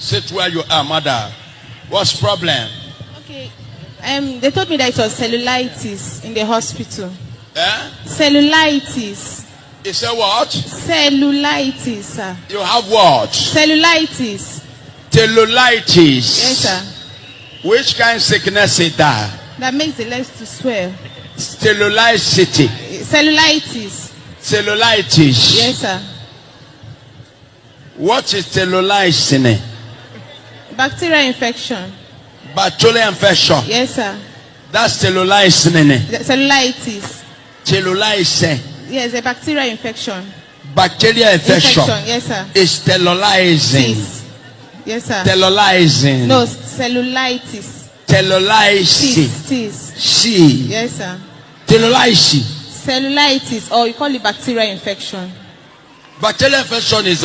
Sit where you are, mother. What's problem? Okay. They told me that it was cellulitis in the hospital. Eh? Cellulitis. You say what? Cellulitis, sir. You have what? Cellulitis. Cellulitis. Yes, sir. Which kind of sickness is that? That makes the legs to swell. Cellulitis. Cellulitis. Cellulitis. Yes, sir. What is cellulitis? Bacterial infection. Bacterial infection. Yes, sir. That's cellulitis. Cellulitis. Cellulitis. Yes, a bacterial infection. Bacterial infection. Yes, sir. Is cellulizing. Yes, sir. Cellulizing. No, cellulitis. Cellulitis. C. Yes, sir. Cellulitis. Cellulitis, or you call it bacterial infection. Bacterial infection is